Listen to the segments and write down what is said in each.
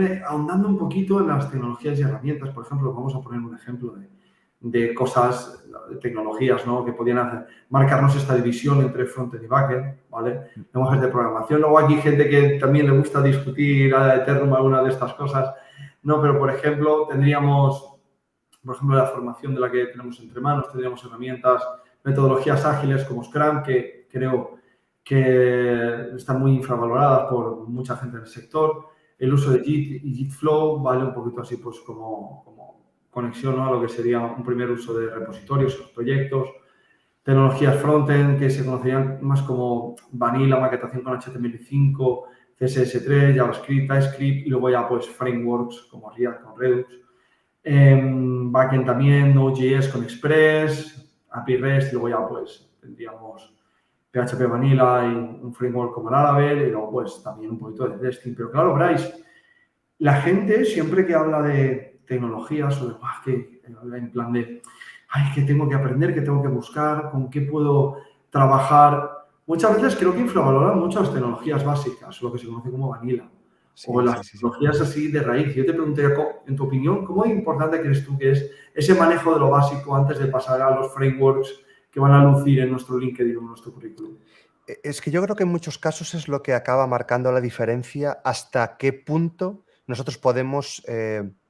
siempre ahondando un poquito en las tecnologías y herramientas. Por ejemplo, vamos a poner un ejemplo de cosas, de tecnologías, ¿no? Que podían marcarnos esta división entre frontend y backend, ¿vale? Lenguajes de programación. Luego aquí gente que también le gusta discutir a eternum alguna de estas cosas, ¿no? Pero, por ejemplo, tendríamos, por ejemplo, la formación de la que tenemos entre manos, tendríamos herramientas, metodologías ágiles como Scrum, que creo que están muy infravaloradas por mucha gente en el sector. El uso de Git y Git Flow, ¿vale? Un poquito así, pues, como conexión, ¿no? A lo que sería un primer uso de repositorios, proyectos. Tecnologías frontend que se conocerían más como Vanilla, maquetación con HTML5, CSS3, JavaScript, TypeScript y luego ya, pues, frameworks como React con Redux. Backend también, Node.js con Express, API REST y luego ya, pues, tendríamos PHP Vanilla y un framework como Laravel y luego, pues, también un poquito de testing. Pero claro, Bryce, la gente siempre que habla de tecnologías o de, que en plan de, que tengo que aprender, que tengo que buscar, con qué puedo trabajar, muchas veces creo que infravaloran mucho las tecnologías básicas, lo que se conoce como Vanilla, o las tecnologías así de raíz. Yo te preguntaría, en tu opinión, ¿cómo importante crees tú que es ese manejo de lo básico antes de pasar a los frameworks que van a lucir en nuestro LinkedIn o en nuestro currículum? Es que yo creo que en muchos casos es lo que acaba marcando la diferencia hasta qué punto nosotros podemos,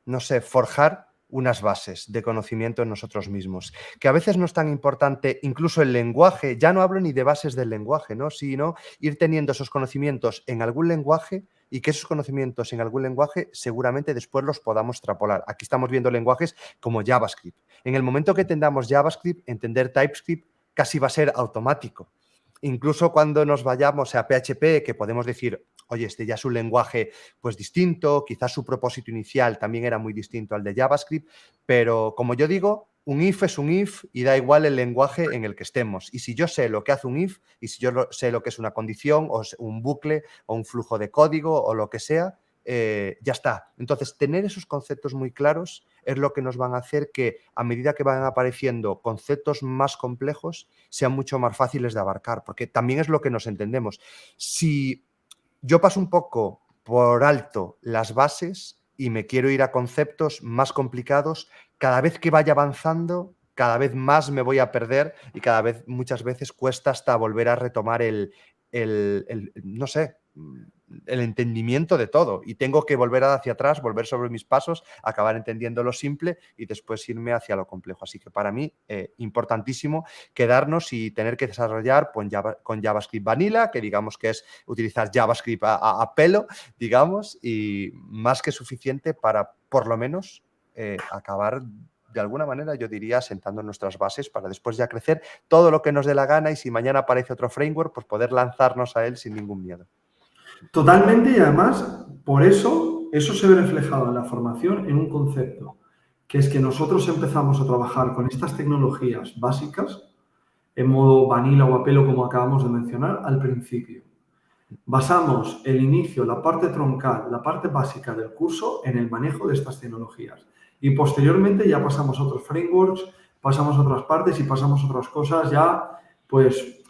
no sé, forjar unas bases de conocimiento en nosotros mismos. Que a veces no es tan importante incluso el lenguaje, ya no hablo ni de bases del lenguaje, ¿no? Sino ir teniendo esos conocimientos en algún lenguaje y que esos conocimientos en algún lenguaje seguramente después los podamos extrapolar. Aquí estamos viendo lenguajes como JavaScript. En el momento que entendamos JavaScript, entender TypeScript casi va a ser automático. Incluso cuando nos vayamos a PHP, que podemos decir, oye, este ya es un lenguaje pues distinto, quizás su propósito inicial también era muy distinto al de JavaScript, pero como yo digo, un if es un if y da igual el lenguaje en el que estemos. Y si yo sé lo que hace un if y si yo sé lo que es una condición o un bucle o un flujo de código o lo que sea, ya está. Entonces, tener esos conceptos muy claros es lo que nos van a hacer que a medida que van apareciendo conceptos más complejos sean mucho más fáciles de abarcar, porque también es lo que nos entendemos. Si yo paso un poco por alto las bases y me quiero ir a conceptos más complicados, cada vez que vaya avanzando, cada vez más me voy a perder y muchas veces cuesta hasta volver a retomar no sé, el entendimiento de todo y tengo que volver hacia atrás, volver sobre mis pasos, acabar entendiendo lo simple y después irme hacia lo complejo. Así que para mí, importantísimo quedarnos y tener que desarrollar con JavaScript Vanilla, que digamos que es utilizar JavaScript a pelo, digamos, y más que suficiente para, por lo menos, acabar de alguna manera, yo diría, sentando nuestras bases para después ya crecer todo lo que nos dé la gana y si mañana aparece otro framework, pues poder lanzarnos a él sin ningún miedo. Totalmente, y además, por eso se ve reflejado en la formación en un concepto, que es que nosotros empezamos a trabajar con estas tecnologías básicas en modo vanilla o a pelo, como acabamos de mencionar al principio. Basamos el inicio, la parte troncal, la parte básica del curso en el manejo de estas tecnologías. Y posteriormente ya pasamos a otros frameworks, pasamos a otras partes y pasamos a otras cosas ya, pues,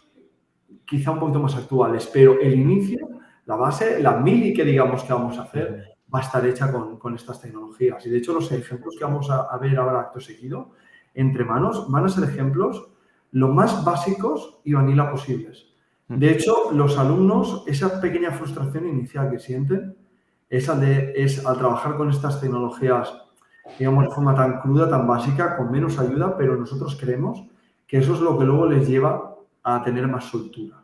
quizá un poquito más actuales. Pero el inicio, la base, la mili que digamos que vamos a hacer, va a estar hecha con estas tecnologías. Y de hecho los ejemplos que vamos a ver ahora acto seguido, entre manos, van a ser ejemplos lo más básicos y vanilla posibles. De hecho, los alumnos, esa pequeña frustración inicial que sienten es al trabajar con estas tecnologías, digamos, de forma tan cruda, tan básica, con menos ayuda, pero nosotros creemos que eso es lo que luego les lleva a tener más soltura.